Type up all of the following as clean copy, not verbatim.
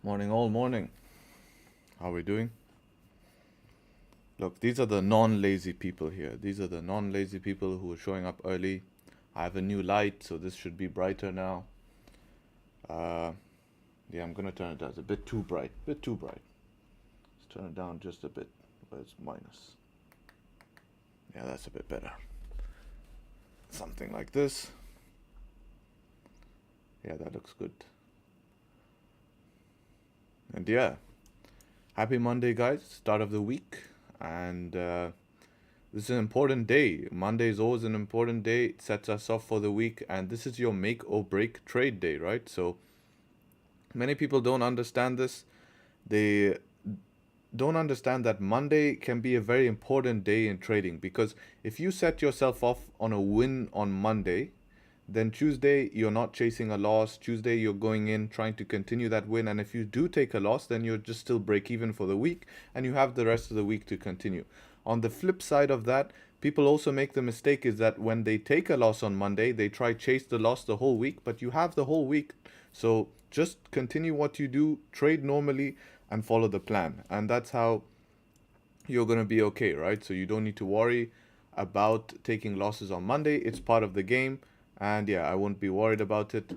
Morning, all morning. How are we doing? Look, these are the non-lazy people here. These are the non-lazy people who are showing up early. I have a new light, so this should be brighter now. Uh, yeah, I'm gonna turn it down. It's a bit too bright. Bit too bright. Let's turn it down just a bit. Where it's minus. Yeah, that's a bit better. Something like this. Yeah, that looks good. And yeah, happy Monday, guys. Start of the week. And this is an important day. Monday is always an important day. It sets us off for the week. And this is your make or break trade day, right? So many people don't understand this. They don't understand that Monday can be a very important day in trading, because if you set yourself off on a win on Monday, then Tuesday you're not chasing a loss. Tuesday you're going in trying to continue that win, and if you do take a loss, then you're just still break even for the week and you have the rest of the week to continue. On the flip side of that, people also make the mistake is that when they take a loss on Monday, they try chase the loss the whole week, but you have the whole week. So just continue what you do, trade normally, and follow the plan. And that's how you're going to be okay, right? So you don't need to worry about taking losses on Monday. It's part of the game. And yeah, I won't be worried about it.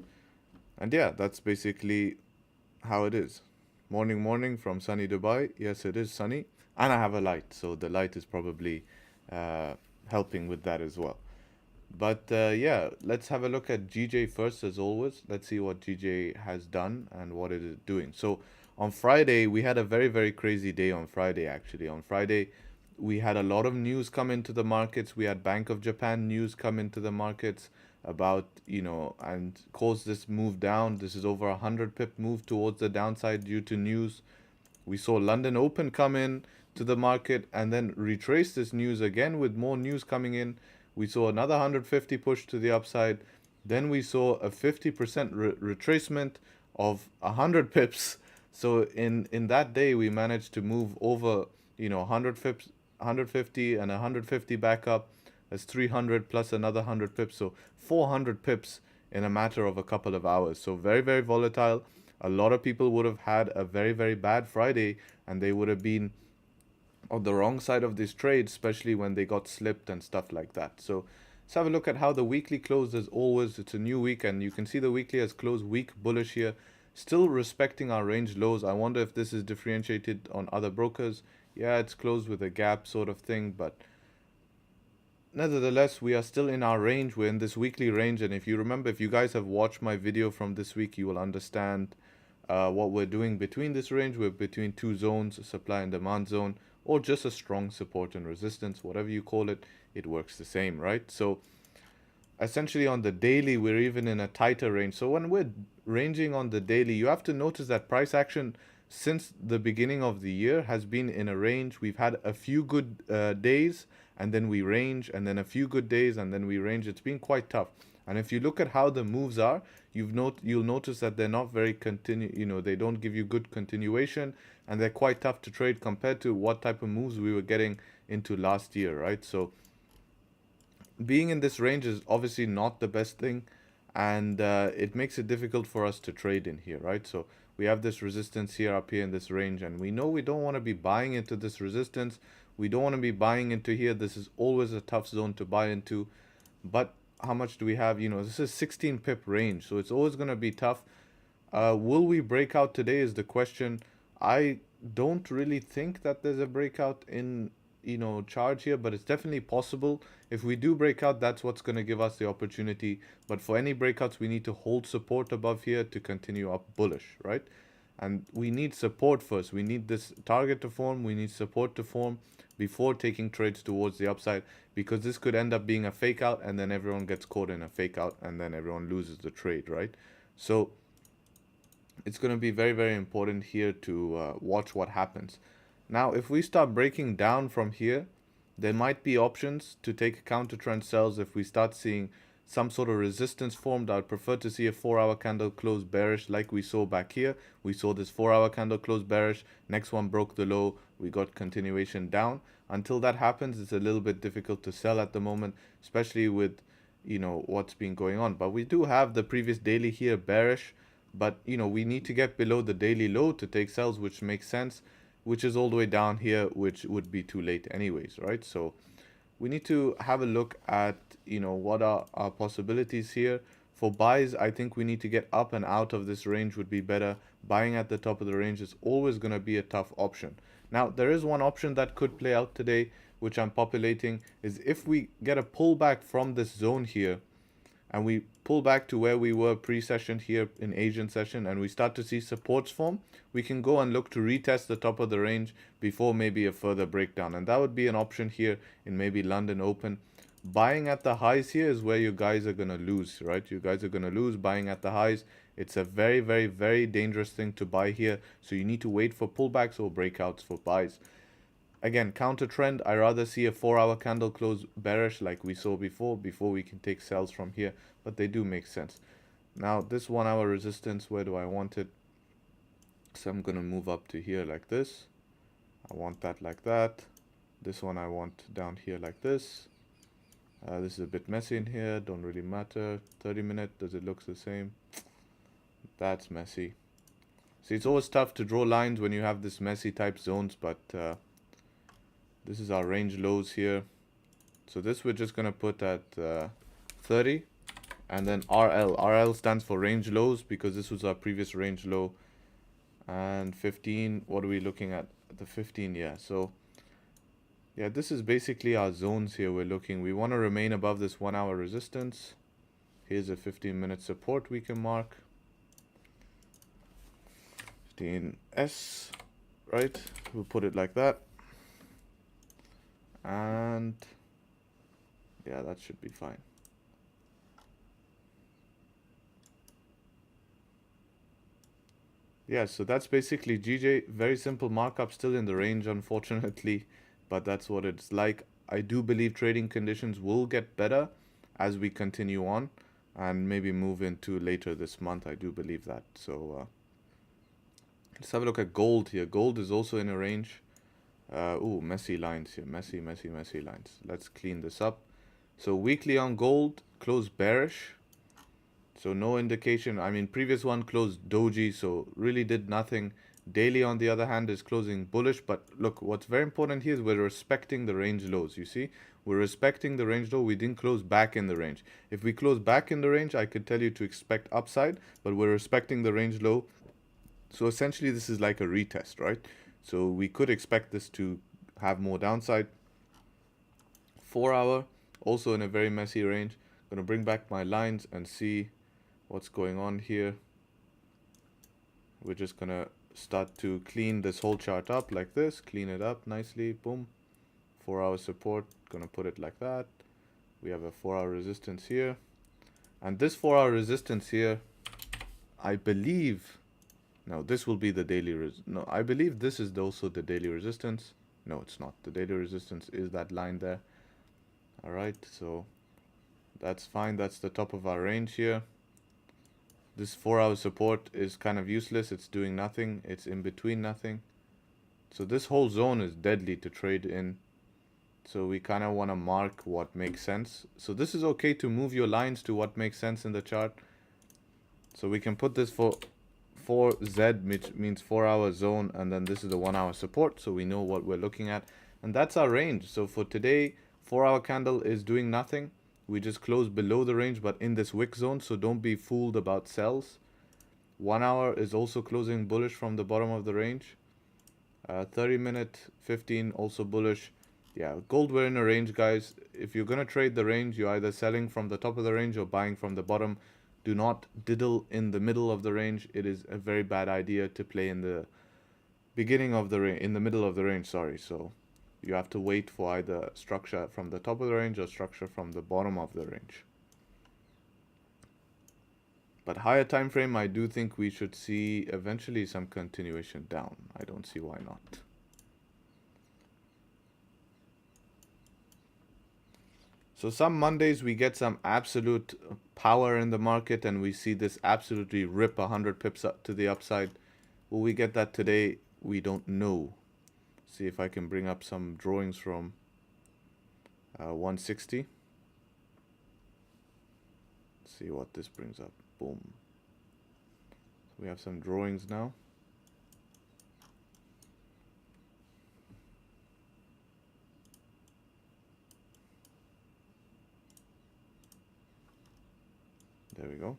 And yeah, that's basically how it is. Morning from sunny Dubai. Yes, it is sunny. And I have a light. So the light is probably uh, helping with that as well. But yeah, let's have a look at GJ first, as always. Let's see what GJ has done and what it is doing. So on Friday, we had a very, very crazy day on Friday, actually. On Friday, we had a lot of news come into the markets. We had Bank of Japan news come into the markets about, and caused this move down. This is over 100 pip move towards the downside due to news. We saw London Open come in to the market and then retrace this news again with more news coming in. We saw another 150 push to the upside. Then we saw a 50% retracement of 100 pips. So in that day, we managed to move over, 100 pips, 150 and 150 back up. That's 300 plus another 100 pips. So 400 pips in a matter of a couple of hours. So very, very volatile. A lot of people would have had a very, very bad Friday, and they would have been on the wrong side of this trade, especially when they got slipped and stuff like that. So let's have a look at how the weekly closed. As always, it's a new week, and you can see the weekly has closed weak bullish here, still respecting our range lows. I wonder if this is differentiated on other brokers. Yeah, it's closed with a gap sort of thing, but nevertheless, we are still in our range. We're in this weekly range, and if you remember, if you guys have watched my video from this week, you will understand what we're doing between this range. We're between two zones, a supply and demand zone, or just a strong support and resistance, whatever you call it, it works the same, right? So essentially on the daily, we're even in a tighter range. So when we're ranging on the daily, you have to notice that price action since the beginning of the year has been in a range. We've had a few good days, and then we range, and then a few good days, and then we range. It's been quite tough. And if you look at how the moves are, you'll notice that they're not very they don't give you good continuation, and they're quite tough to trade compared to what type of moves we were getting into last year, right? So being in this range is obviously not the best thing, and it makes it difficult for us to trade in here, right? So we have this resistance here up here in this range, and we know we don't want to be buying into this resistance. We don't want to be buying into here. This is always a tough zone to buy into. But how much do we have? This is 16 pip range, so it's always going to be tough. Will we break out today is the question. I don't really think that there's a breakout in charge here, but it's definitely possible. If we do break out, that's what's going to give us the opportunity. But for any breakouts, we need to hold support above here to continue up bullish, right? And we need support first. We need this target to form. We need support to form before taking trades towards the upside, because this could end up being a fake out, and then everyone gets caught in a fake out, and then everyone loses the trade, right? So it's going to be very, very important here to watch what happens. Now, if we start breaking down from here, there might be options to take counter trend sells. If we start seeing some sort of resistance formed, I'd prefer to see a 4-hour candle close bearish like we saw back here. We saw this 4-hour candle close bearish. Next one broke the low. We got continuation down. Until that happens, it's a little bit difficult to sell at the moment, especially with what's been going on. But we do have the previous daily here bearish. But, we need to get below the daily low to take sells, which makes sense, which is all the way down here, which would be too late anyways, right? So we need to have a look at, what are our possibilities here. For buys, I think we need to get up and out of this range would be better. Buying at the top of the range is always going to be a tough option. Now, there is one option that could play out today, which I'm populating, is if we get a pullback from this zone here, and we pull back to where we were pre-session here in Asian session, and we start to see supports form, we can go and look to retest the top of the range before maybe a further breakdown. And that would be an option here in maybe London Open. Buying at the highs here is where you guys are going to lose, right? You guys are going to lose buying at the highs. It's a very, very, very dangerous thing to buy here. So you need to wait for pullbacks or breakouts for buys. Again, counter trend, I rather see a 4-hour candle close bearish like we saw before we can take sells from here, but they do make sense. Now, this 1-hour resistance, where do I want it? So I'm going to move up to here like this. I want that like that. This one I want down here like this. This is a bit messy in here, don't really matter. 30-minute, does it look the same? That's messy. See, it's always tough to draw lines when you have this messy type zones, but this is our range lows here. So this we're just going to put at 30. And then RL. RL stands for range lows because this was our previous range low. And 15, what are we looking at? The 15, yeah. So, yeah, this is basically our zones here we're looking. We want to remain above this 1-hour resistance. Here's a 15-minute support we can mark. 15S, right? We'll put it like that. And yeah, that should be fine. Yeah, so that's basically GJ. Very simple markup, still in the range, unfortunately, but that's what it's like. I do believe trading conditions will get better as we continue on and maybe move into later this month. I do believe that. So let's have a look at gold here. Gold is also in a range. Ooh, messy lines here. Messy lines. Let's clean this up. So weekly on gold, closed bearish. So no indication. I mean, previous one closed doji, so really did nothing. Daily, on the other hand, is closing bullish. But look, what's very important here is we're respecting the range lows. You see, we're respecting the range low. We didn't close back in the range. If we close back in the range, I could tell you to expect upside, but we're respecting the range low. So essentially, this is like a retest, right? So we could expect this to have more downside. 4-hour, also in a very messy range. I'm going to bring back my lines and see what's going on here. We're just going to start to clean this whole chart up like this. Clean it up nicely. Boom. 4-hour support. Going to put it like that. We have a 4-hour resistance here. And this 4-hour resistance here, I believe... No, this will be the daily no, I believe this is also the daily resistance. No, it's not. The daily resistance is that line there. All right, so that's fine. That's the top of our range here. This 4-hour support is kind of useless. It's doing nothing. It's in between nothing. So this whole zone is deadly to trade in. So we kind of want to mark what makes sense. So this is okay to move your lines to what makes sense in the chart. So we can put this for 4Z, which means 4-hour zone, and then this is the 1-hour support, so we know what we're looking at, and that's our range. So for today, 4-hour candle is doing nothing. We just closed below the range, but in this wick zone, so don't be fooled about sells. 1-hour is also closing bullish from the bottom of the range. 30-minute, 15 also bullish. Yeah, gold, we're in a range, guys. If you're gonna trade the range, you're either selling from the top of the range or buying from the bottom. Do not diddle in the middle of the range. It is a very bad idea to play in the beginning of the range, in the middle of the range, sorry. So you have to wait for either structure from the top of the range or structure from the bottom of the range. But higher time frame, I do think we should see eventually some continuation down. I don't see why not. So some Mondays we get some absolute power in the market and we see this absolutely rip 100 pips up to the upside. Will we get that today? We don't know. See if I can bring up some drawings from 160. See what this brings up. Boom. We have some drawings now. There we go.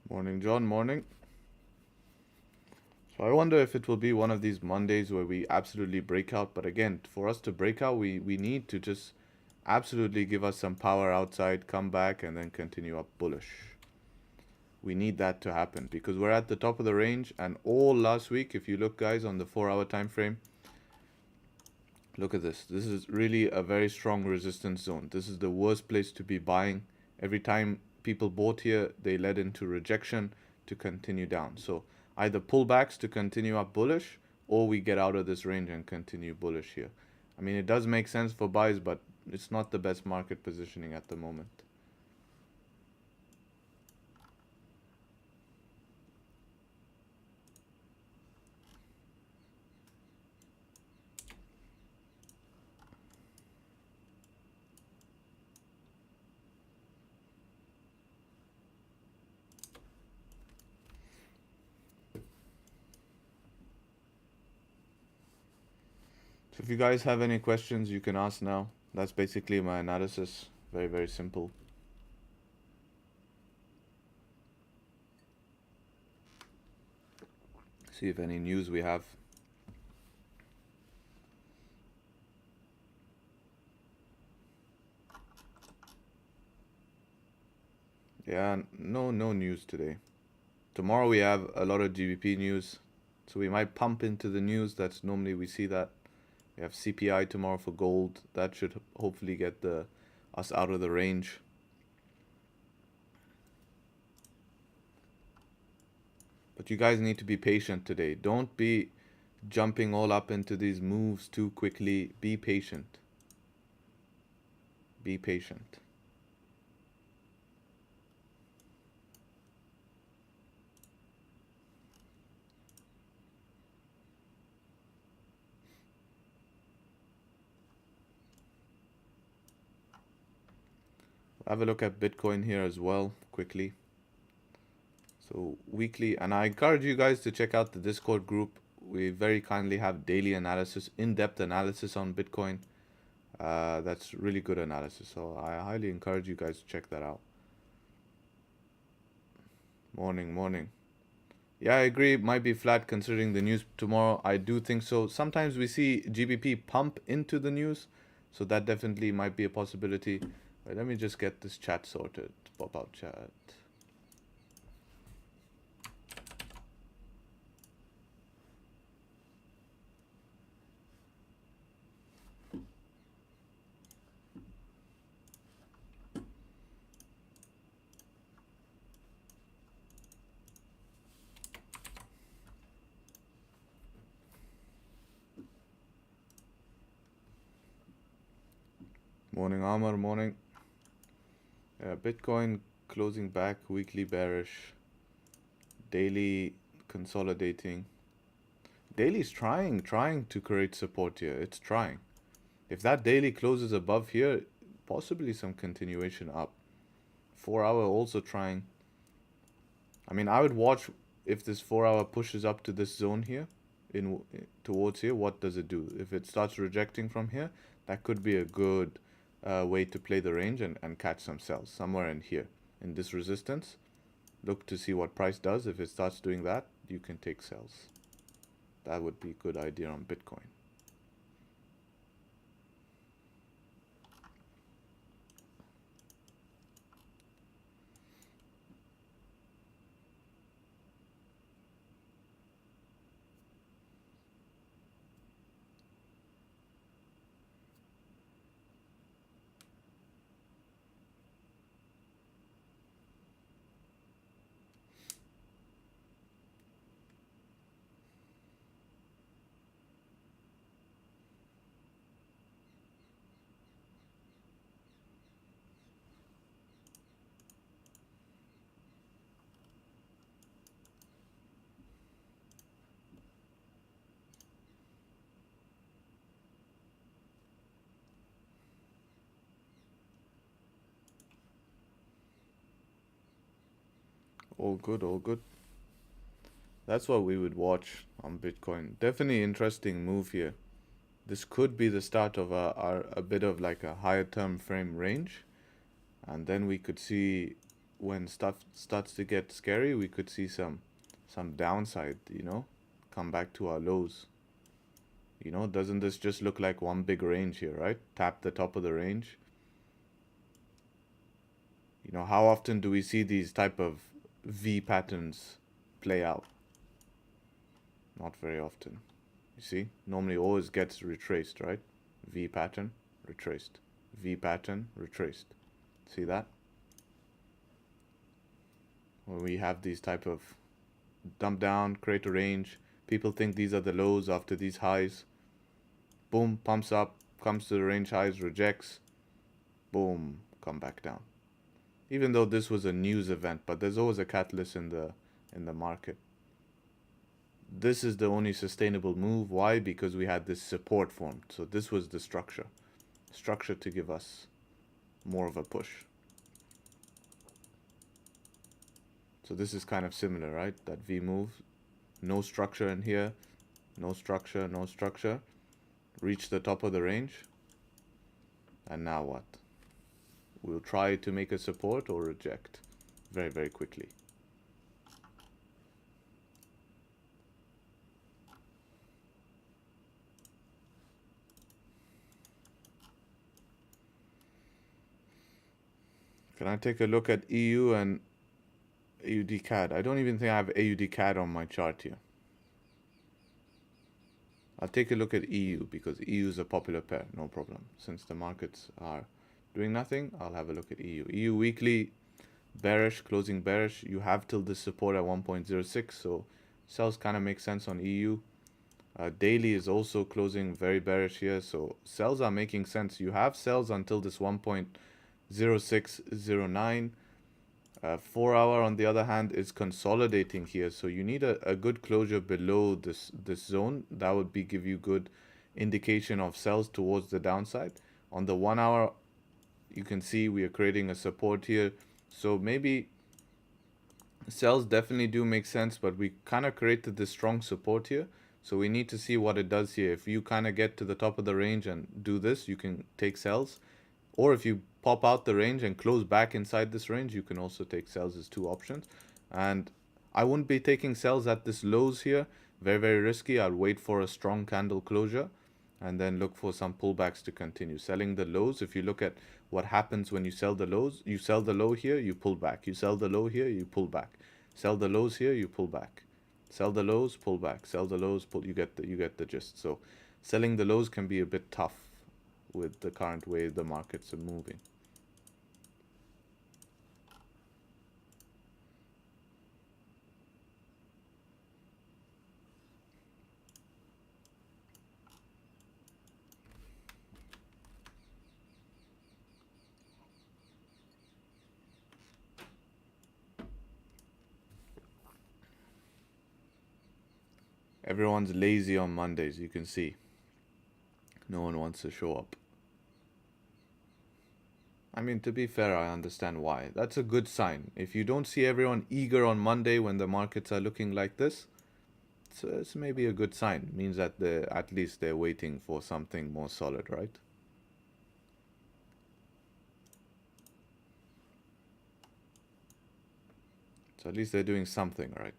Morning, John. Morning. So I wonder if it will be one of these Mondays where we absolutely break out. But again, for us to break out, we need to just absolutely give us some power outside, come back, and then continue up bullish. We need that to happen because we're at the top of the range. And all last week, if you look, guys, on the 4-hour time frame, look at this. This is really a very strong resistance zone. This is the worst place to be buying. Every time people bought here, they led into rejection to continue down. So either pullbacks to continue up bullish, or we get out of this range and continue bullish here. I mean, it does make sense for buys, but it's not the best market positioning at the moment. So if you guys have any questions, you can ask now. That's basically my analysis. Very, very simple. See if any news we have. Yeah, no news today. Tomorrow we have a lot of GBP news. So we might pump into the news. That's normally we see that. We have CPI tomorrow for gold. That should hopefully get us out of the range. But you guys need to be patient today. Don't be jumping all up into these moves too quickly. Be patient. Be patient. Have a look at Bitcoin here as well, quickly. So weekly, and I encourage you guys to check out the Discord group. We very kindly have daily analysis, in-depth analysis on Bitcoin. That's really good analysis. So I highly encourage you guys to check that out. Morning. Yeah, I agree. It might be flat considering the news tomorrow. I do think so. Sometimes we see GBP pump into the news. So that definitely might be a possibility. Right, let me just get this chat sorted. Pop out chat. Morning, Amar. Morning. Bitcoin closing back, weekly bearish, daily consolidating. Daily's trying to create support here. It's trying. If that daily closes above here, possibly some continuation up. 4-hour also trying. I mean, I would watch if this 4-hour pushes up to this zone here, towards here. What does it do? If it starts rejecting from here, that could be a good way to play the range and catch some sells somewhere in here in this resistance. Look to see what price does. If it starts doing that, you can take sells. That would be a good idea on Bitcoin. All good, all good. That's what we would watch on Bitcoin. Definitely interesting move here. This could be the start of a bit of like a higher term frame range, and then we could see when stuff starts to get scary, we could see some downside, come back to our lows. Doesn't this just look like one big range here, right? Tap the top of the range. How often do we see these type of V patterns play out? Not very often. You see, normally always gets retraced, right? V pattern, retraced. V pattern, retraced. See that? When we have these type of dump down, create a range, people think these are the lows after these highs. Boom, pumps up, comes to the range highs, rejects. Boom, come back down. Even though this was a news event, but there's always a catalyst in the market. This is the only sustainable move. Why? Because we had this support formed. So this was the structure to give us more of a push. So this is kind of similar, right? That V move, no structure in here, no structure, no structure. Reach the top of the range. And now what? We'll try to make a support or reject very, very quickly. Can I take a look at EU and AUD CAD? I don't even think I have AUD CAD on my chart here. I'll take a look at EU because EU is a popular pair, no problem. Since the markets are doing nothing, I'll have a look at EU. EU weekly bearish, closing bearish. You have till this support at 1.06, so sells kind of make sense on EU. Daily is also closing very bearish here, so sells are making sense. You have sells until this 1.0609. 4 hour on the other hand is consolidating here, so you need a good closure below this zone. That would give you good indication of sells towards the downside. On the 1 hour, you can see we are creating a support here, so maybe sells definitely do make sense, but we kind of created this strong support here, so we need to see what it does here. If you kind of get to the top of the range and do this, you can take sells, or if you pop out the range and close back inside this range, you can also take sells as two options. And I wouldn't be taking sells at this lows here. Very, very risky. I'll wait for a strong candle closure and then look for some pullbacks to continue. Selling the lows, if you look at what happens when you sell the lows, you sell the low here, you pull back. You sell the low here, you pull back. Sell the lows here, you pull back. Sell the lows, pull back. Sell the lows, pull. You get the gist. So selling the lows can be a bit tough with the current way the markets are moving. Everyone's lazy on Mondays, you can see. No one wants to show up. I mean, to be fair, I understand why. That's a good sign. If you don't see everyone eager on Monday when the markets are looking like this, it's maybe a good sign. It means that at least they're waiting for something more solid, right? So at least they're doing something, right?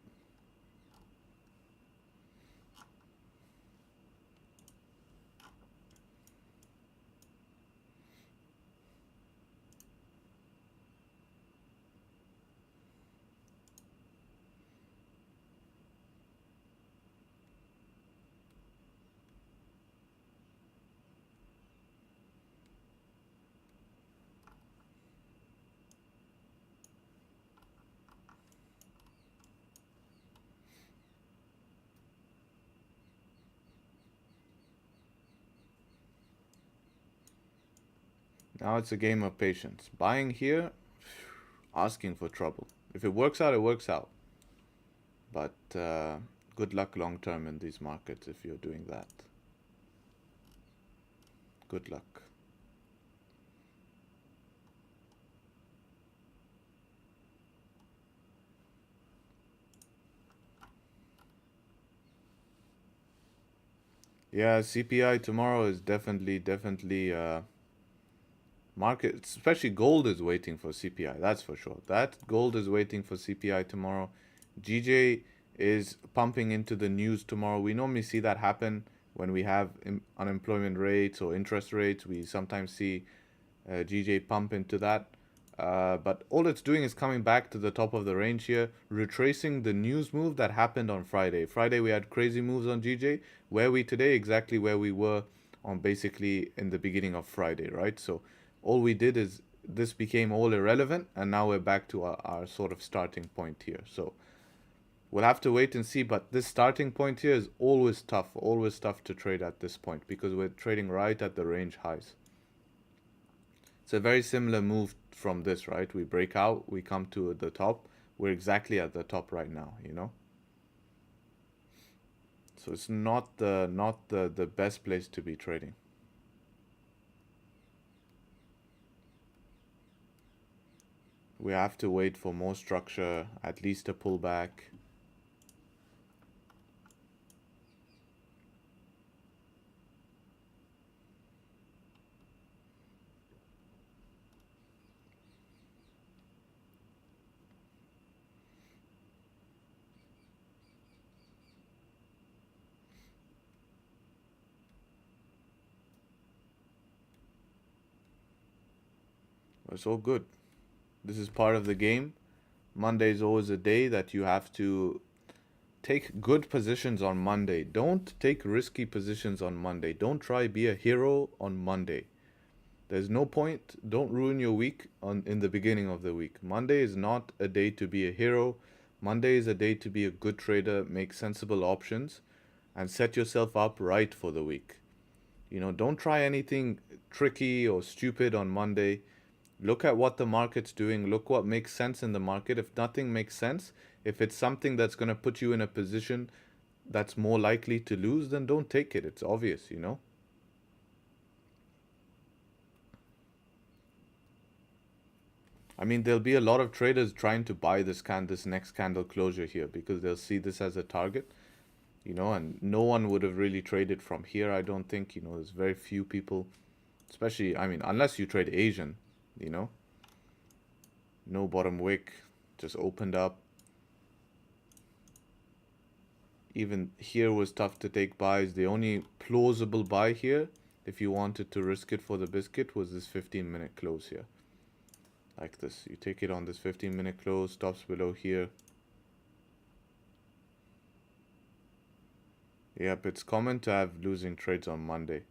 Now it's a game of patience. Buying here, asking for trouble. If it works out, it works out. But good luck long term in these markets if you're doing that. Good luck. Yeah, CPI tomorrow is definitely market, especially gold is waiting for CPI. That's for sure. That gold is waiting for CPI tomorrow. GJ is pumping into the news tomorrow. We normally see that happen when we have unemployment rates or interest rates. We sometimes see GJ pump into that. But all it's doing is coming back to the top of the range here, retracing the news move that happened on Friday. Friday we had crazy moves on GJ. Where are we today? Exactly where we were on basically in the beginning of Friday, right? So all we did is this became all irrelevant, and now we're back to our sort of starting point here. So we'll have to wait and see. But this starting point here is always tough to trade at this point because we're trading right at the range highs. It's a very similar move from this, right? We break out, we come to the top. We're exactly at the top right now, you know? So it's not the best place to be trading. We have to wait for more structure, at least a pullback. It's all good. This is part of the game. Monday is always a day that you have to take good positions on Monday. Don't take risky positions on Monday. Don't try be a hero on Monday. There's no point. Don't ruin your week on in the beginning of the week. Monday is not a day to be a hero. Monday is a day to be a good trader, make sensible options, and set yourself up right for the week. You know, don't try anything tricky or stupid on Monday. Look at what the market's doing. Look what makes sense in the market. If nothing makes sense, if it's something that's going to put you in a position that's more likely to lose, then don't take it. It's obvious, you know? I mean, there'll be a lot of traders trying to buy this next candle closure here because they'll see this as a target, you know, and no one would have really traded from here. I don't think, you know, there's very few people, especially, I mean, unless you trade Asian, you know, no bottom wick, just opened up. Even here was tough to take buys. The only plausible buy here, if you wanted to risk it for the biscuit, was this 15-minute close here. Like this. You take it on this 15-minute close, stops below here. Yep, it's common to have losing trades on Monday.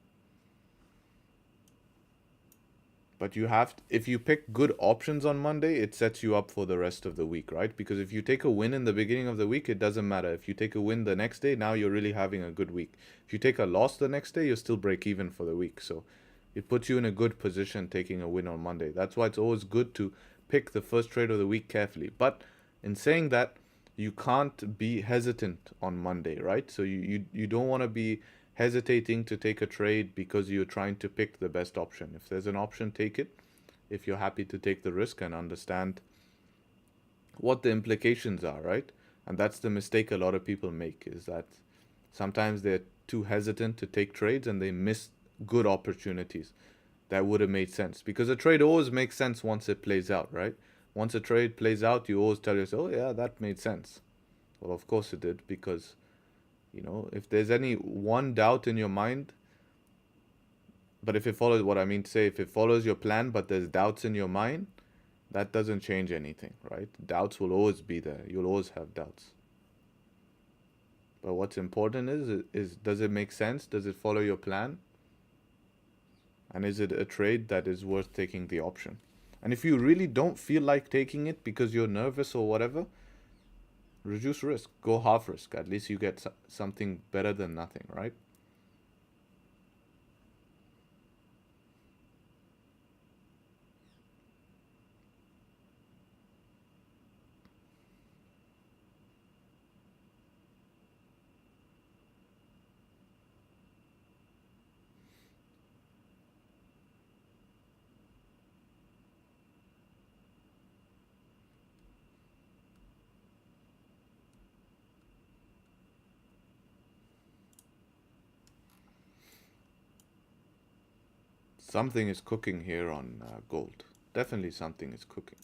But you have, if you pick good options on Monday, it sets you up for the rest of the week, right? Because if you take a win in the beginning of the week, it doesn't matter. If you take a win the next day, now you're really having a good week. If you take a loss the next day, you'll still break even for the week. So it puts you in a good position taking a win on Monday. That's why it's always good to pick the first trade of the week carefully. But in saying that, you can't be hesitant on Monday, right? So you don't want to be hesitating to take a trade because you're trying to pick the best option. If there's an option, take it. If you're happy to take the risk and understand what the implications are, right? And that's the mistake a lot of people make, is that sometimes they're too hesitant to take trades and they miss good opportunities that would have made sense. Because a trade always makes sense once it plays out, right? Once a trade plays out, you always tell yourself, oh yeah, that made sense. Well, of course it did, because you know, if there's any one doubt in your mind, but if it follows what I mean to say, if it follows your plan, but there's doubts in your mind, that doesn't change anything, right? Doubts will always be there. You'll always have doubts. But what's important is does it make sense? Does it follow your plan? And is it a trade that is worth taking the option? And if you really don't feel like taking it because you're nervous or whatever, reduce risk. Go half risk. At least you get something better than nothing, right? Something is cooking here on gold. Definitely something is cooking.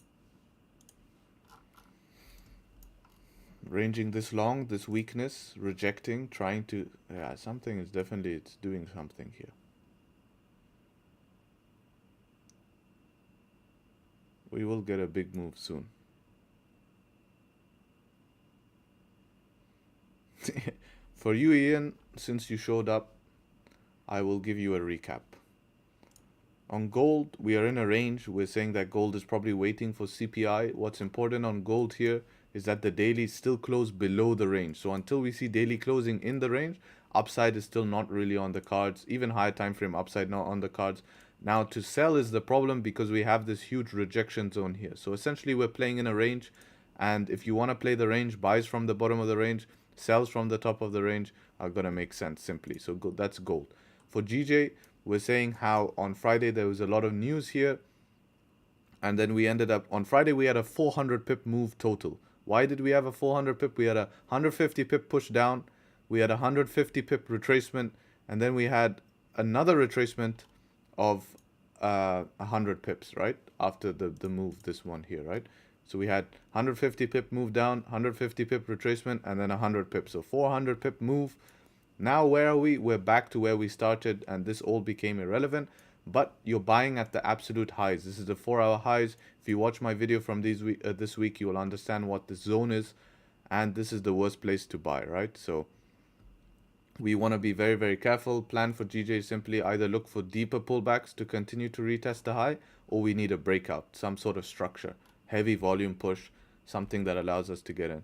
Ranging this long, this weakness, rejecting, trying to, yeah, something is definitely, it's doing something here. We will get a big move soon. For you, Ian, since you showed up, I will give you a recap. On gold, we are in a range. We're saying that gold is probably waiting for CPI. What's important on gold here is that the daily still closed below the range. So until we see daily closing in the range, upside is still not really on the cards. Even higher time frame upside not on the cards. Now to sell is the problem because we have this huge rejection zone here. So essentially we're playing in a range, and if you want to play the range, buys from the bottom of the range, sells from the top of the range are going to make sense simply. So that's gold. For GJ, we're saying how on Friday there was a lot of news here, and then we ended up on Friday we had a 400 pip move total. Why did we have a 400 pip? We had a 150 pip push down, we had a 150 pip retracement, and then we had another retracement of 100 pips, right? After the move, this one here, right? So we had 150 pip move down, 150 pip retracement, and then 100 pips. So 400 pip move. Now where are we? We're back to where we started, and this all became irrelevant. But you're buying at the absolute highs. This is the 4-hour highs. If you watch my video from this week, you will understand what this zone is, and this is the worst place to buy, right? So we want to be very, very careful. Plan for GJ simply either look for deeper pullbacks to continue to retest the high, or we need a breakout, some sort of structure, heavy volume push, something that allows us to get in.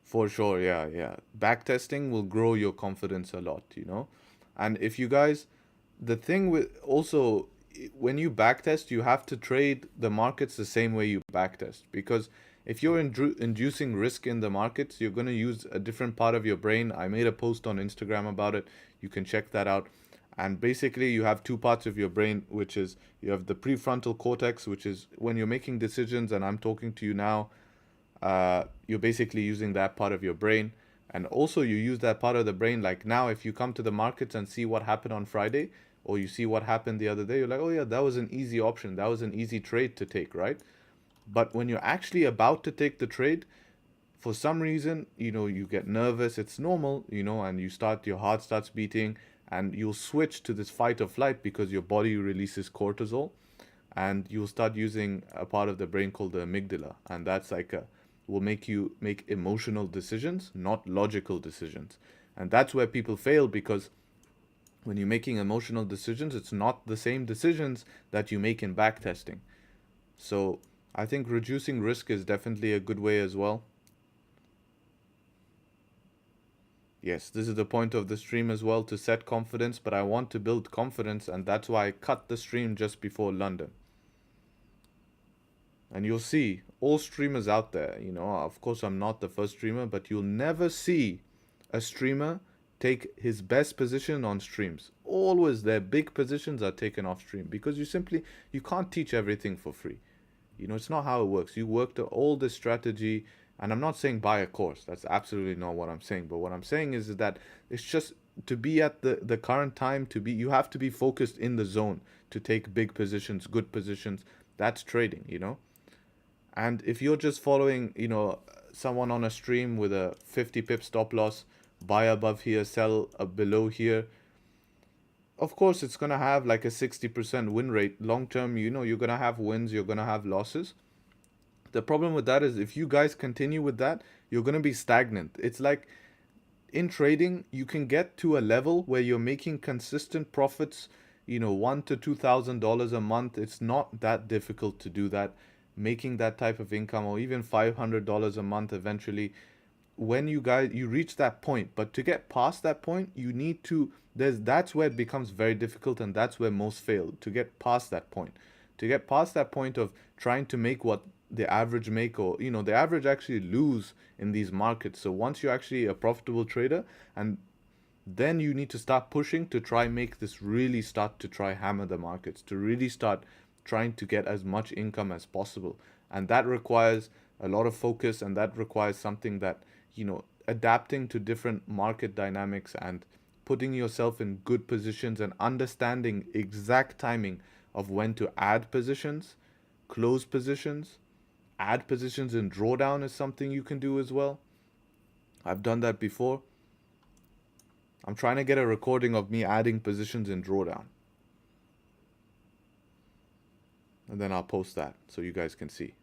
For sure, yeah. Backtesting will grow your confidence a lot, you know. And if you guys, the thing with also, when you backtest, you have to trade the markets the same way you backtest. Because if you're inducing risk in the markets, you're going to use a different part of your brain. I made a post on Instagram about it. You can check that out. And basically, you have two parts of your brain, which is you have the prefrontal cortex, which is when you're making decisions, and I'm talking to you now, you're basically using that part of your brain. And also you use that part of the brain, like now if you come to the markets and see what happened on Friday, or you see what happened the other day, you're like, oh yeah, that was an easy option, that was an easy trade to take, right? But when you're actually about to take the trade, for some reason, you know, you get nervous, it's normal, you know, and your heart starts beating, and you'll switch to this fight or flight because your body releases cortisol, and you'll start using a part of the brain called the amygdala, and that's like will make you make emotional decisions, not logical decisions. And that's where people fail, because when you're making emotional decisions, it's not the same decisions that you make in backtesting. So I think reducing risk is definitely a good way as well. Yes, this is the point of the stream as well, to set confidence, but I want to build confidence, and that's why I cut the stream just before London. And you'll see all streamers out there, you know, of course I'm not the first streamer, but you'll never see a streamer take his best position on streams. Always their big positions are taken off stream, because you can't teach everything for free. You know, it's not how it works. You work to all this strategy, and I'm not saying buy a course. That's absolutely not what I'm saying. But what I'm saying is that it's just to be at the current time, you have to be focused in the zone to take big positions, good positions. That's trading, you know. And if you're just following, you know, someone on a stream with a 50 pip stop loss, buy above here, sell below here, of course it's going to have like a 60% win rate. Long term, you know, you're going to have wins, you're going to have losses. The problem with that is if you guys continue with that, you're going to be stagnant. It's like in trading, you can get to a level where you're making consistent profits, you know, $1,000 to $2,000 a month. It's not that difficult to do that. Making that type of income, or even $500 a month eventually, when you reach that point. But to get past that point, you need to, that's where it becomes very difficult, and that's where most fail, to get past that point. To get past that point of trying to make what the average make, or, you know, the average actually lose in these markets. So once you're actually a profitable trader, and then you need to start pushing to try make this really start to try hammer the markets, to really start trying to get as much income as possible. And that requires a lot of focus, and that requires something that, you know, adapting to different market dynamics and putting yourself in good positions and understanding exact timing of when to add positions, close positions, add positions in drawdown is something you can do as well. I've done that before. I'm trying to get a recording of me adding positions in drawdown. And then I'll post that so you guys can see.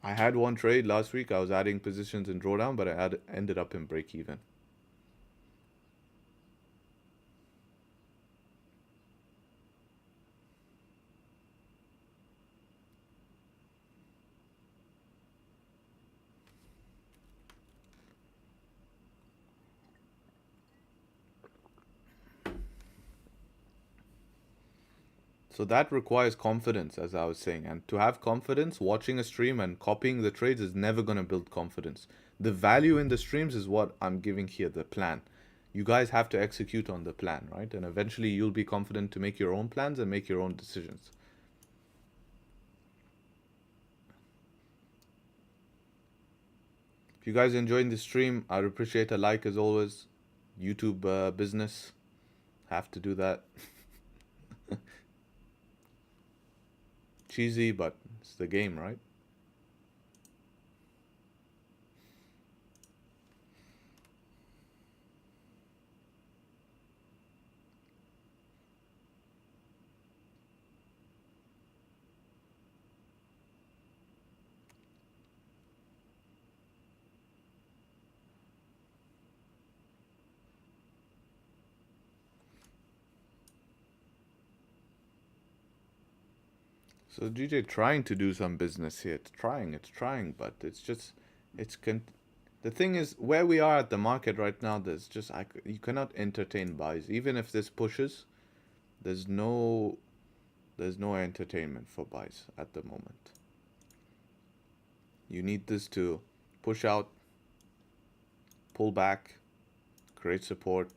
I had one trade last week. I was adding positions in drawdown, but I ended up in break even. So that requires confidence, as I was saying. And to have confidence, watching a stream and copying the trades is never going to build confidence. The value in the streams is what I'm giving here, the plan. You guys have to execute on the plan, right? And eventually you'll be confident to make your own plans and make your own decisions. If you guys are enjoying the stream, I'd appreciate a like as always. YouTube business. Have to do that. Cheesy, but it's the game, right? So GJ trying to do some business here. It's trying, but it's just, the thing is, where we are at the market right now, there's just, you cannot entertain buys. Even if this pushes, there's no entertainment for buys at the moment. You need this to push out, pull back, create support,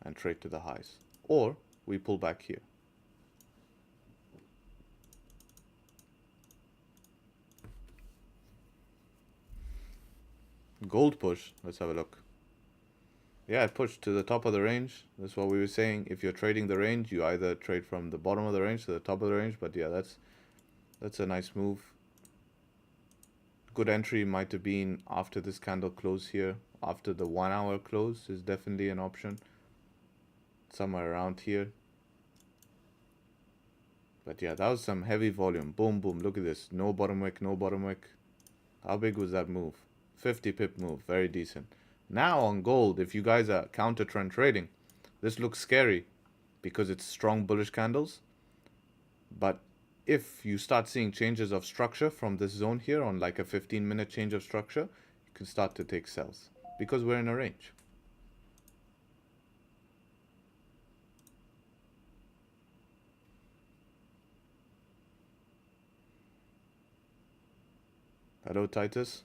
and trade to the highs. Or we pull back here. Gold push. Let's have a look. Yeah, it pushed to the top of the range. That's what we were saying. If you're trading the range, you either trade from the bottom of the range to the top of the range. But yeah, that's a nice move. Good entry might have been after this candle close here. After the 1 hour close is definitely an option. Somewhere around here. But yeah, that was some heavy volume. Boom, boom. Look at this. No bottom wick, no bottom wick. How big was that move? 50 pip move. Very decent. Now on gold, if you guys are counter trend trading, this looks scary because it's strong bullish candles. But if you start seeing changes of structure from this zone here on like a 15-minute change of structure, you can start to take sells because we're in a range. Hello, Titus.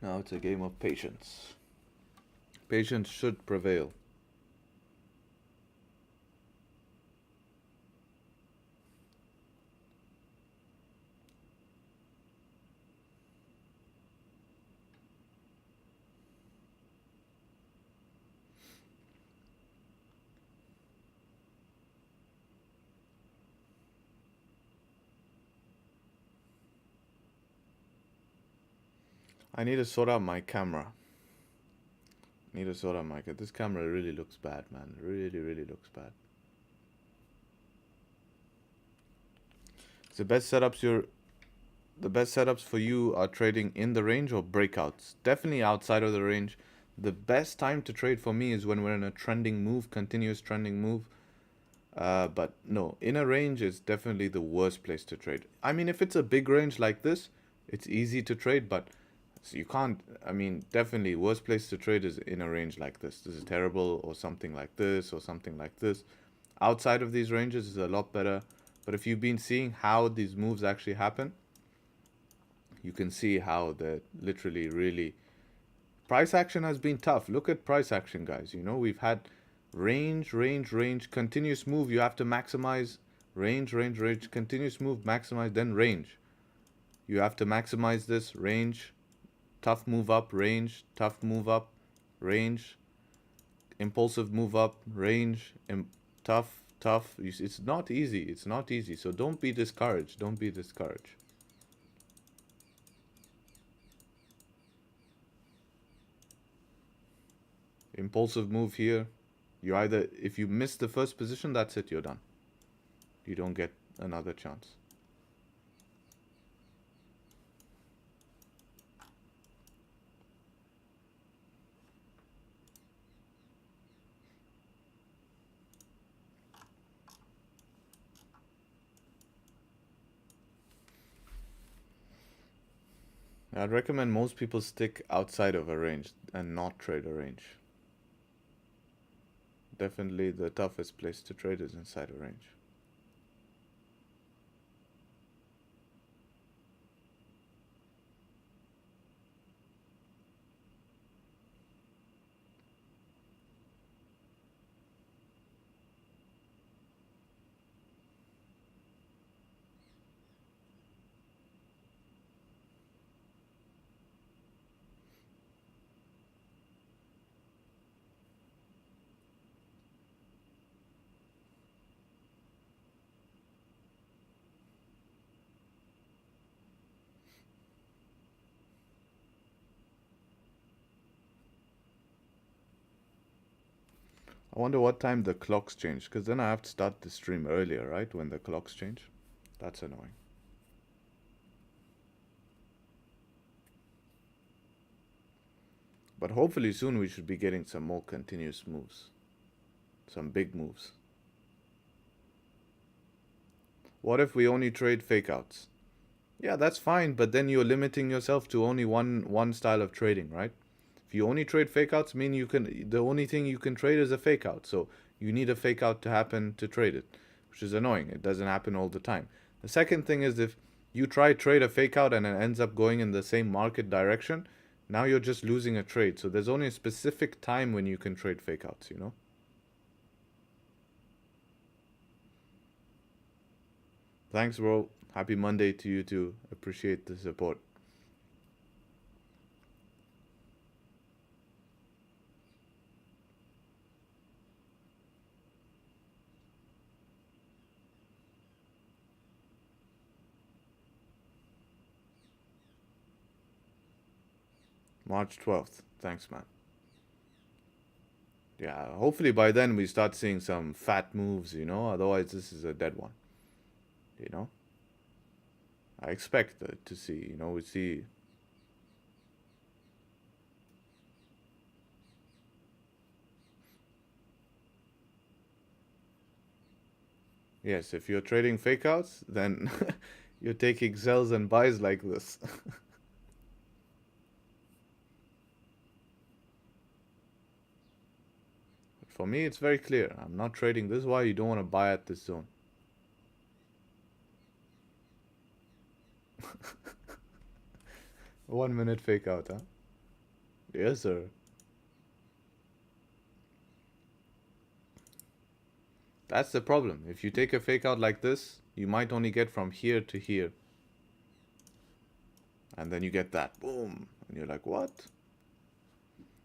Now it's a game of patience. Patience should prevail. I need to sort out my camera. Need a soda mic. This camera really looks bad, man. Really, really looks bad. The best setups for you are trading in the range or breakouts. Definitely outside of the range. The best time to trade for me is when we're in a trending move, continuous trending move. But no, in a range is definitely the worst place to trade. I mean, if it's a big range like this, it's easy to trade, but so you can't. I mean, definitely worst place to trade is in a range like this. This is terrible, or something like this, or something like this. Outside of these ranges is a lot better. But if you've been seeing how these moves actually happen, you can see how they're literally really. Price action has been tough. Look at price action, guys. You know, we've had range, range, range, continuous move. You have to maximize range, range, range, continuous move, maximize, then range. You have to maximize this range, tough move up, range, tough move up, range, impulsive move up, range, tough, tough. It's not easy. It's not easy. So don't be discouraged. Don't be discouraged. Impulsive move here. You either, if you miss the first position, that's it, you're done. You don't get another chance. I'd recommend most people stick outside of a range and not trade a range. Definitely the toughest place to trade is inside a range. I wonder what time the clocks change, because then I have to start the stream earlier, right? When the clocks change. That's annoying. But hopefully soon we should be getting some more continuous moves. Some big moves. What if we only trade fake outs? Yeah, that's fine, but then you're limiting yourself to only one style of trading, right? If you only trade fake outs, mean the only thing you can trade is a fake out. So you need a fake out to happen to trade it, which is annoying. It doesn't happen all the time. The second thing is if you trade a fake out and it ends up going in the same market direction, now you're just losing a trade. So there's only a specific time when you can trade fake outs, you know? Thanks, bro. Happy Monday to you too. Appreciate the support. March 12th. Thanks, man. Yeah, hopefully by then we start seeing some fat moves, you know? Otherwise, this is a dead one, you know? I expect to see, you know, we see. Yes, if you're trading fake outs, then you're taking sells and buys like this. For me, it's very clear. I'm not trading. This is why you don't want to buy at this zone. One minute fake out, huh? Yes, sir. That's the problem. If you take a fake out like this, you might only get from here to here. And then you get that. Boom. And you're like, what?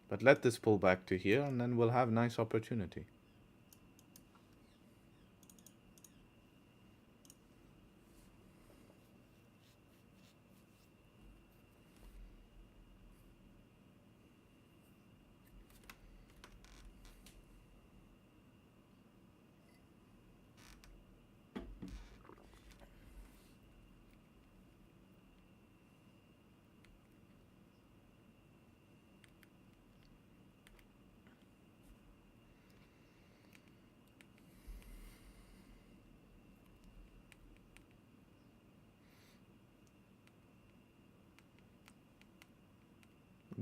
But let this pull back to here, and then we'll have nice opportunity.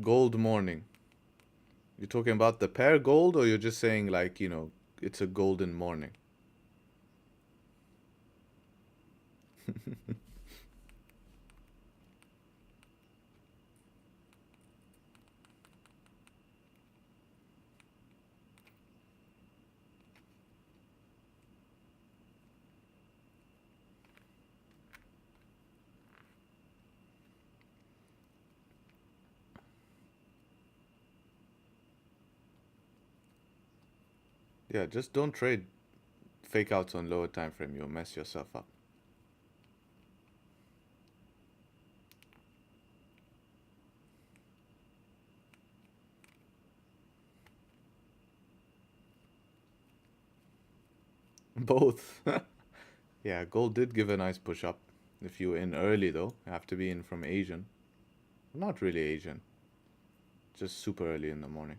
gold morning. You're talking about the pair gold, or you're just saying like, it's a golden morning? Yeah, just don't trade fake outs on lower time frame. You'll mess yourself up. Both. Yeah, gold did give a nice push up. If you were in early though, you have to be in from Asian. Not really Asian, just super early in the morning.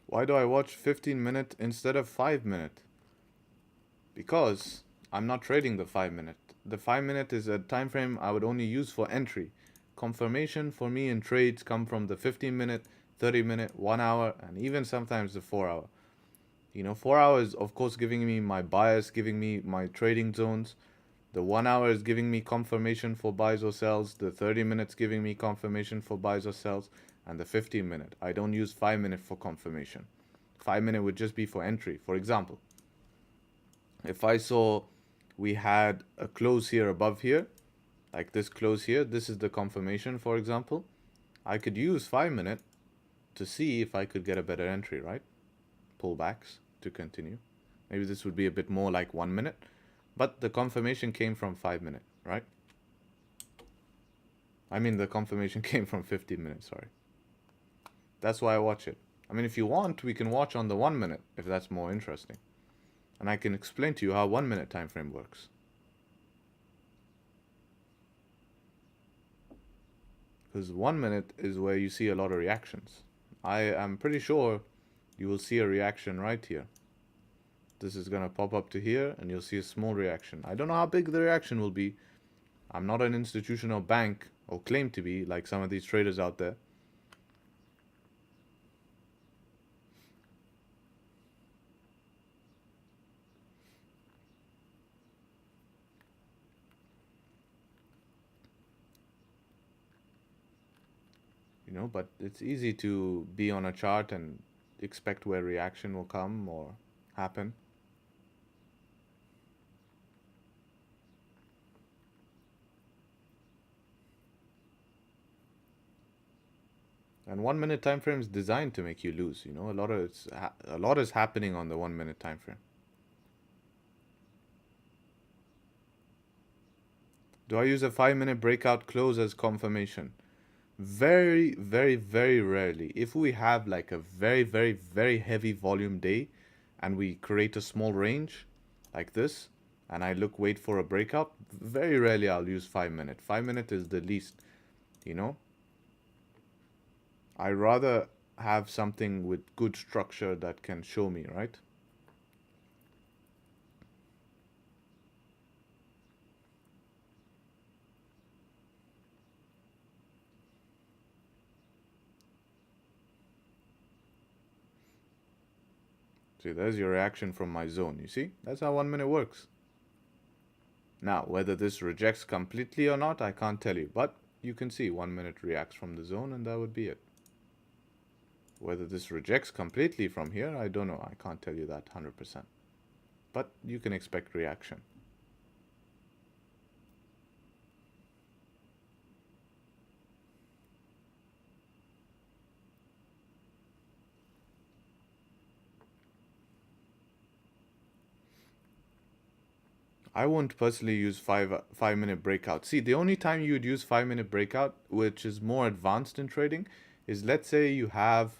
Why do I watch 15-minute instead of 5-minute? Because I'm not trading the 5-minute. The 5-minute is a time frame I would only use for entry. Confirmation for me in trades come from the 15-minute, 30-minute, 1 hour, and even sometimes the 4 hour. 4 hours, of course, giving me my bias, giving me my trading zones. The 1 hour is giving me confirmation for buys or sells. The 30 minutes giving me confirmation for buys or sells. And the 15-minute. I don't use 5-minute for confirmation. 5-minute would just be for entry. For example, if I saw we had a close here above here, like this close here, this is the confirmation, for example, I could use 5-minute to see if I could get a better entry, right? Pullbacks to continue. Maybe this would be a bit more like 1 minute, but the confirmation came from 5-minute, right? I mean, the confirmation came from 15 minutes, sorry. That's why I watch it. I mean, if you want, we can watch on the 1 minute if that's more interesting. And I can explain to you how 1 minute time frame works. Because 1 minute is where you see a lot of reactions. I am pretty sure you will see a reaction right here. This is going to pop up to here and you'll see a small reaction. I don't know how big the reaction will be. I'm not an institutional bank or claim to be like some of these traders out there. But it's easy to be on a chart and expect where reaction will come or happen. And 1 minute time frame is designed to make you lose. A lot is happening on the 1 minute time frame. Do I use a 5-minute breakout close as confirmation? Very, very, very rarely. If we have like a very, very, very heavy volume day and we create a small range like this and I wait for a breakout, very rarely I'll use 5-minute. 5-minute is the least, I rather have something with good structure that can show me, right? See, there's your reaction from my zone. You see? That's how 1 minute works. Now, whether this rejects completely or not, I can't tell you. But you can see 1 minute reacts from the zone and that would be it. Whether this rejects completely from here, I don't know. I can't tell you that 100%. But you can expect reaction. I won't personally use 5-minute breakout. See, the only time you would use 5-minute breakout, which is more advanced in trading, is let's say you have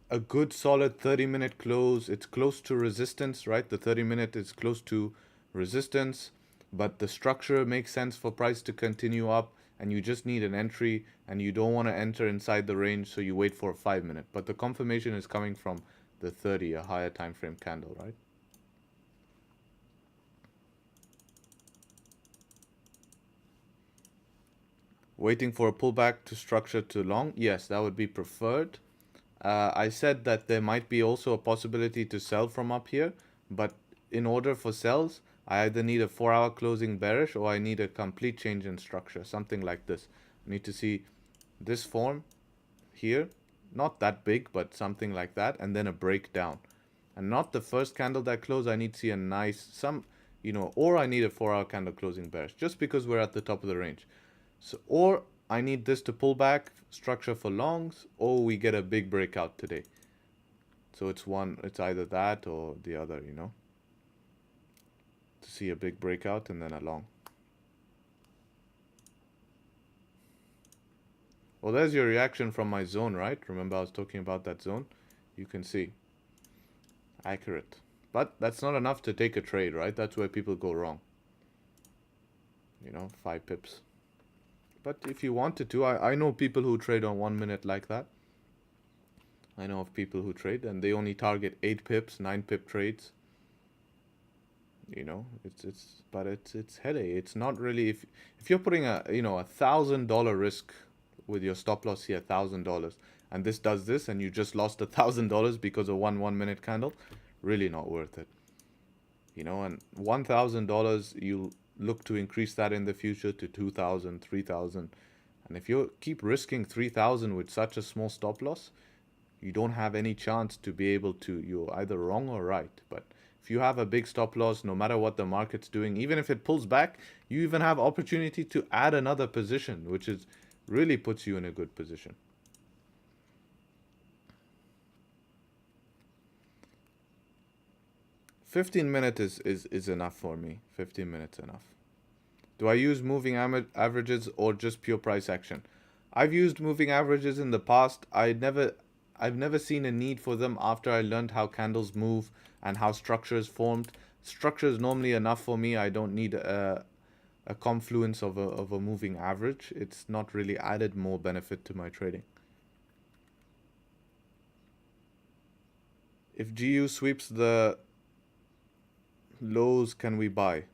a good solid 30-minute close. It's close to resistance, right? The 30-minute is close to resistance, but the structure makes sense for price to continue up, and you just need an entry, and you don't want to enter inside the range, so you wait for a 5 minute. But the confirmation is coming from the 30, a higher time frame candle, right? Waiting for a pullback to structure to long? Yes, that would be preferred. I said that there might be also a possibility to sell from up here, but in order for sells, I either need a 4-hour closing bearish or I need a complete change in structure, something like this. I need to see this form here, not that big, but something like that, and then a breakdown. And not the first candle that closed. I need to see a nice, or I need a 4-hour candle closing bearish, just because we're at the top of the range. So, or I need this to pull back, structure for longs, or we get a big breakout today. So it's either that or the other, to see a big breakout and then a long. Well, there's your reaction from my zone, right? Remember I was talking about that zone? You can see. Accurate. But that's not enough to take a trade, right? That's where people go wrong. 5 pips. But if you wanted to, I know people who trade on 1 minute like that. I know of people who trade and they only target 8 pips, 9 pip trades. It's headache. It's not really, if you're putting a $1,000 risk with your stop loss here, $1,000, and this does this, and you just lost $1,000 because of one 1 minute candle, really not worth it. And $1,000, you look to increase that in the future to 2,000, 3,000, and if you keep risking 3,000 with such a small stop loss, you don't have any chance to be able to. You're either wrong or right. But if you have a big stop loss, no matter what the market's doing, even if it pulls back, you even have opportunity to add another position, which is really puts you in a good position. $15 is enough for me. 15 minutes enough. Do I use moving averages or just pure price action? I've used moving averages in the past. I've never seen a need for them after I learned how candles move and how structure is formed. Structure is normally enough for me. I don't need a confluence of a moving average. It's not really added more benefit to my trading. If GU sweeps the lows, can we buy?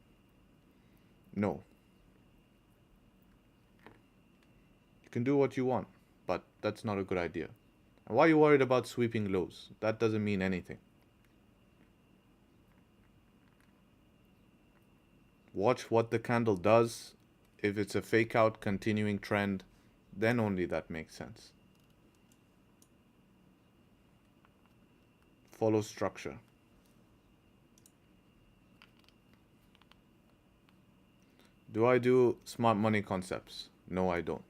No. You can do what you want, but that's not a good idea. And why are you worried about sweeping lows? That doesn't mean anything. Watch what the candle does. If it's a fake out continuing trend, then only that makes sense. Follow structure. Do I do smart money concepts? No, I don't.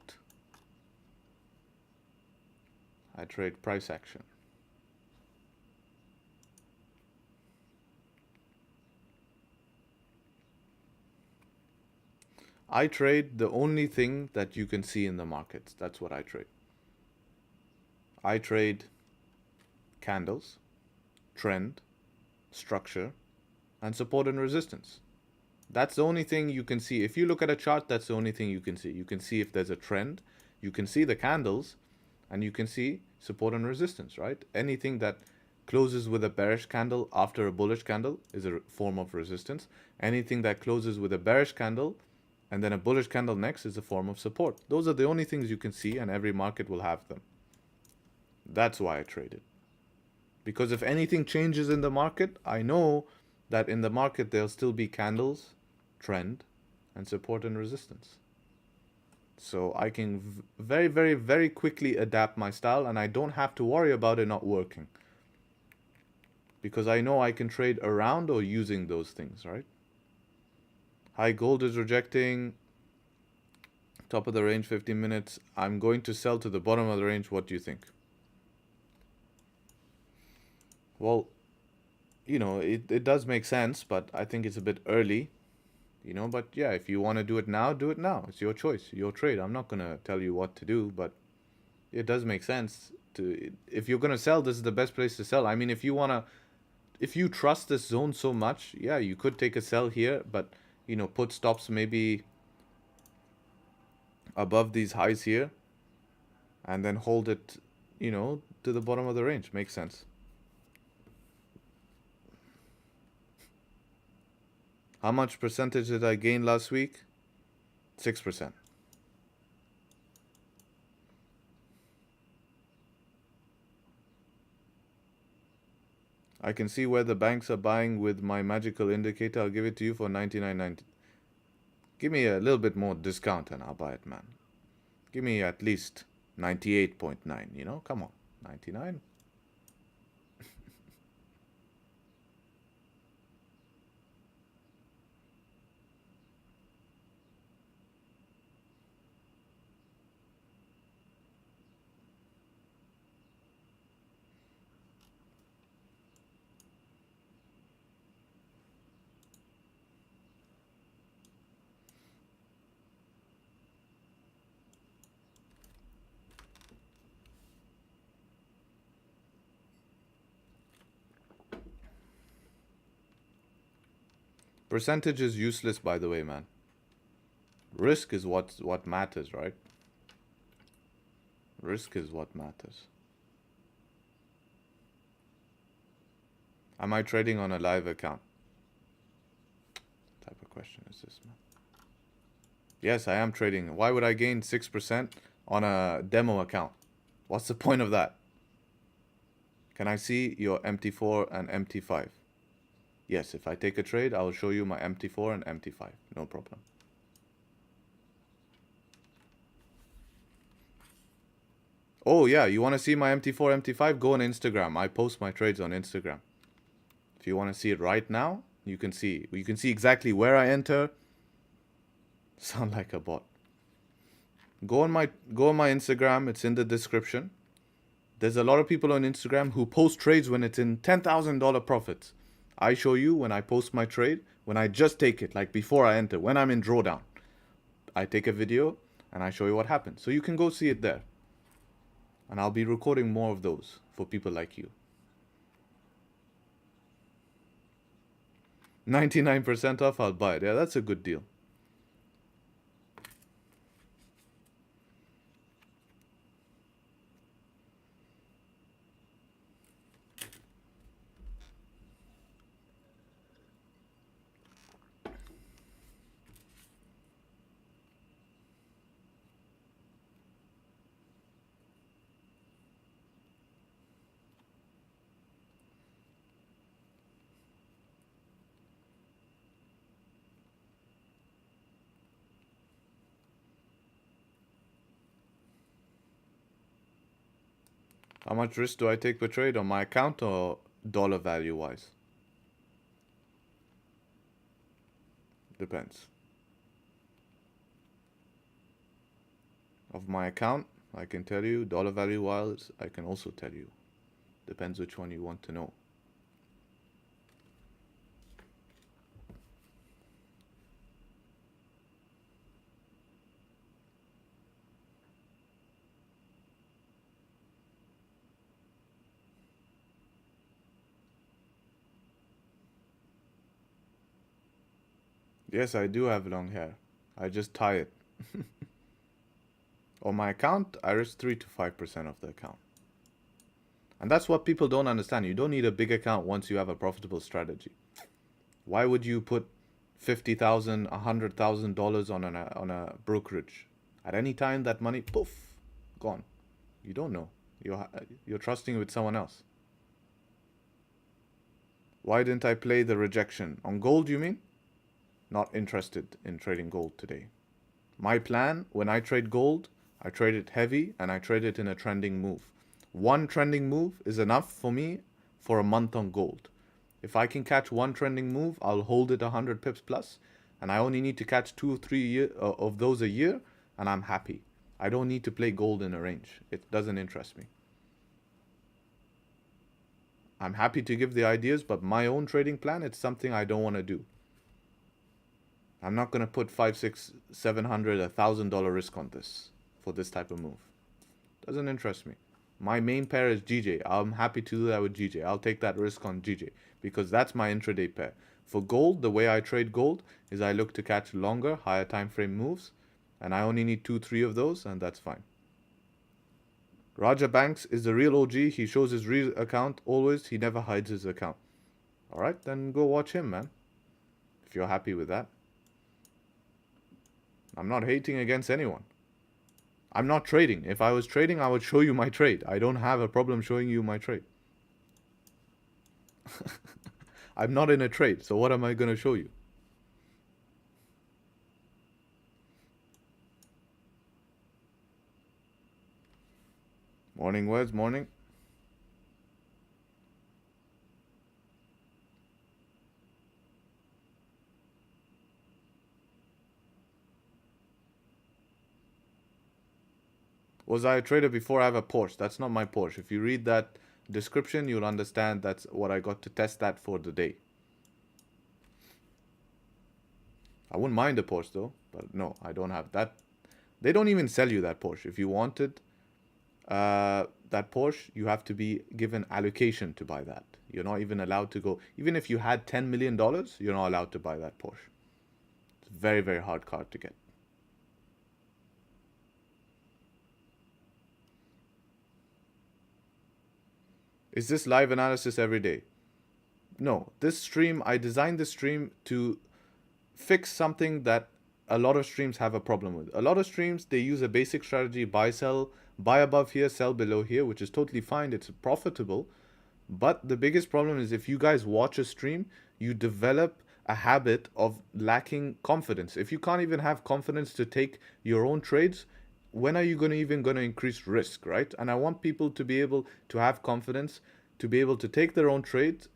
I trade price action. I trade the only thing that you can see in the markets. That's what I trade. I trade candles, trend, structure, and support and resistance. That's the only thing you can see. If you look at a chart, that's the only thing you can see. You can see if there's a trend, you can see the candles, and you can see support and resistance, right? Anything that closes with a bearish candle after a bullish candle is a form of resistance. Anything that closes with a bearish candle and then a bullish candle next is a form of support. Those are the only things you can see, and every market will have them. That's why I traded. Because if anything changes in the market, I know that in the market there'll still be candles, trend, and support and resistance. So I can very, very, very quickly adapt my style, and I don't have to worry about it not working. Because I know I can trade around or using those things, right? High gold is rejecting. Top of the range, 15 minutes. I'm going to sell to the bottom of the range. What do you think? Well, it does make sense, but I think it's a bit early. But yeah, if you want to do it now, do it now. It's your choice, your trade. I'm not going to tell you what to do, but it does make sense. If you're going to sell, this is the best place to sell. I mean, if you want to if you trust this zone so much, yeah, you could take a sell here, but put stops maybe above these highs here and then hold it, to the bottom of the range. Makes sense. How much percentage did I gain last week? 6%. I can see where the banks are buying with my magical indicator. I'll give it to you for 99.90. Give me a little bit more discount and I'll buy it, man. Give me at least 98.9, Come on. 99. Percentage is useless, by the way, man. Risk is what matters, right? Risk is what matters. Am I trading on a live account? What type of question is this, man? Yes, I am trading. Why would I gain 6% on a demo account? What's the point of that? Can I see your MT4 and MT5? Yes, if I take a trade, I will show you my MT4 and MT5. No problem. Oh yeah, you want to see my MT4, MT5? Go on Instagram. I post my trades on Instagram. If you want to see it right now, you can see. You can see exactly where I enter. Sound like a bot. Go on my Instagram. It's in the description. There's a lot of people on Instagram who post trades when it's in $10,000 profits. I show you when I post my trade, when I just take it, like before I enter, when I'm in drawdown. I take a video and I show you what happens. So you can go see it there. And I'll be recording more of those for people like you. 99% off, I'll buy it. Yeah, that's a good deal. How much risk do I take per trade on my account or dollar value wise? Depends. Of my account, I can tell you. Dollar value wise, I can also tell you. Depends which one you want to know. Yes, I do have long hair. I just tie it. On my account, I risk 3 to 5% of the account. And that's what people don't understand. You don't need a big account once you have a profitable strategy. Why would you put $50,000, $100,000 on a brokerage? At any time, that money, poof, gone. You don't know. You're trusting with someone else. Why didn't I play the rejection? On gold, you mean? Not interested in trading gold today. My plan, when I trade gold, I trade it heavy and I trade it in a trending move. One trending move is enough for me for a month on gold. If I can catch one trending move, I'll hold it 100 pips plus, and I only need to catch 2 or 3 of those a year, and I'm happy. I don't need to play gold in a range. It doesn't interest me. I'm happy to give the ideas, but my own trading plan, it's something I don't want to do. I'm not going to put 5, 6, 700, $1,000 risk on this for this type of move. Doesn't interest me. My main pair is GJ. I'm happy to do that with GJ. I'll take that risk on GJ because that's my intraday pair. For gold, the way I trade gold is I look to catch longer, higher time frame moves, and I only need 2, 3 of those, and that's fine. Raja Banks is the real OG. He shows his real account always. He never hides his account. All right, then go watch him, man. If you're happy with that. I'm not hating against anyone. I'm not trading. If I was trading, I would show you my trade. I don't have a problem showing you my trade. I'm not in a trade, so what am I going to show you? Morning, Wes. Morning. Was I a trader before I have a Porsche? That's not my Porsche. If you read that description, you'll understand that's what I got to test that for the day. I wouldn't mind a Porsche though, but no, I don't have that. They don't even sell you that Porsche. If you wanted that Porsche, you have to be given allocation to buy that. You're not even allowed to go. Even if you had $10 million, you're not allowed to buy that Porsche. It's a very, very hard car to get. Is this live analysis every day? No. This stream, I designed this stream to fix something that a lot of streams have a problem with. A lot of streams, they use a basic strategy, buy, sell, buy above here, sell below here, which is totally fine. It's profitable. But the biggest problem is if you guys watch a stream, you develop a habit of lacking confidence. If you can't even have confidence to take your own trades, when are you even going to increase risk, right? And I want people to be able to have confidence, to be able to take their own trades,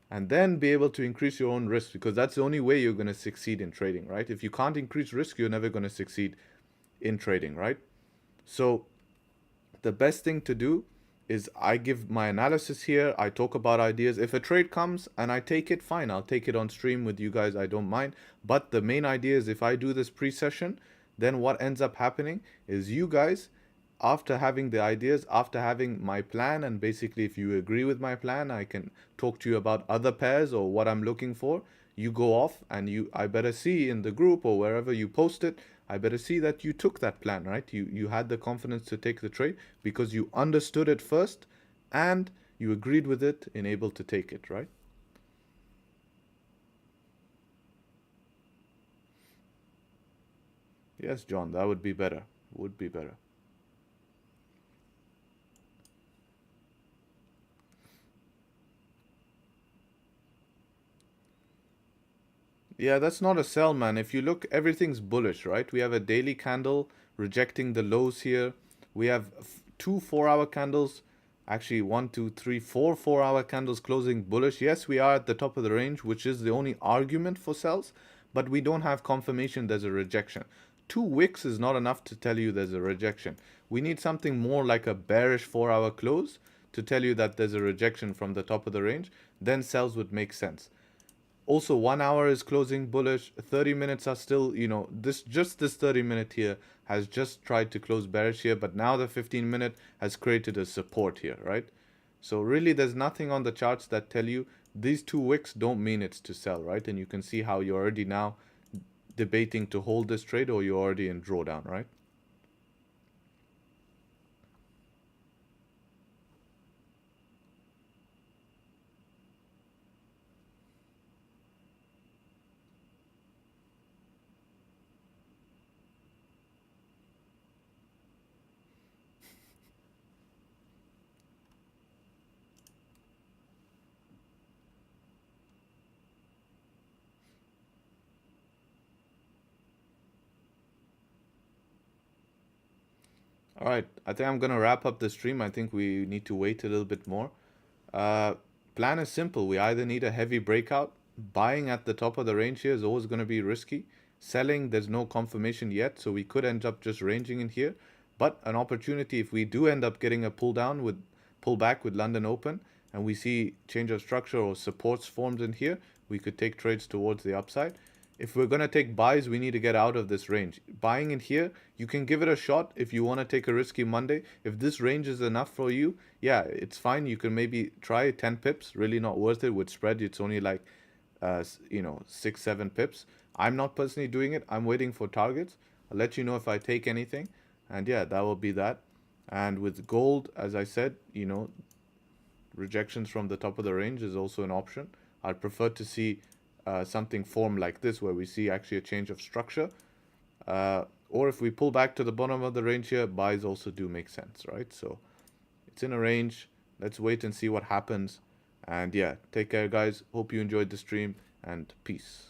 and then be able to increase your own risk, because that's the only way you're going to succeed in trading, right? If you can't increase risk, you're never going to succeed in trading, right? So the best thing to do is I give my analysis here. I talk about ideas. If a trade comes and I take it, fine. I'll take it on stream with you guys. I don't mind. But the main idea is if I do this pre-session, then what ends up happening is you guys, after having the ideas, after having my plan, and basically if you agree with my plan, I can talk to you about other pairs or what I'm looking for. You go off and I better see in the group or wherever you post it, I better see that you took that plan, right? You had the confidence to take the trade because you understood it first and you agreed with it and able to take it, right? Yes, John, that would be better. Would be better. Yeah, that's not a sell, man. If you look, everything's bullish, right? We have a daily candle rejecting the lows here. We have two 4-hour candles. Actually, 1, 2, 3, 4 4-hour candles closing bullish. Yes, we are at the top of the range, which is the only argument for sells, but we don't have confirmation there's a rejection. 2 wicks is not enough to tell you there's a rejection. We need something more like a bearish 4-hour close to tell you that there's a rejection from the top of the range. Then sells would make sense. Also, 1 hour is closing bullish. 30 minutes are still, this 30 minute here has just tried to close bearish here, but now the 15 minute has created a support here, right? So really, there's nothing on the charts that tell you these 2 wicks don't mean it's to sell, right? And you can see how you're already now debating to hold this trade or you're already in drawdown, right? All right, I think I'm gonna wrap up the stream. I think we need to wait a little bit more. Uh, Plan is simple. We either need a heavy breakout. Buying at the top of the range here is always going to be risky. Selling, there's no confirmation yet, so we could end up just ranging in here. But an opportunity if we do end up getting a pull back with London Open, and we see change of structure or supports formed in here, we could take trades towards the upside. if we're going to take buys, we need to get out of this range. Buying in here, you can give it a shot if you want to take a risky Monday. If this range is enough for you, yeah, it's fine. You can maybe try 10 pips, really not worth it. With spread, it's only like, 6, 7 pips. I'm not personally doing it. I'm waiting for targets. I'll let you know if I take anything. And yeah, that will be that. And with gold, as I said, rejections from the top of the range is also an option. I'd prefer to see something form like this where we see actually a change of structure. Or if we pull back to the bottom of the range here, buys also do make sense, right? So it's in a range. Let's wait and see what happens. And yeah, take care, guys. Hope you enjoyed the stream, and peace.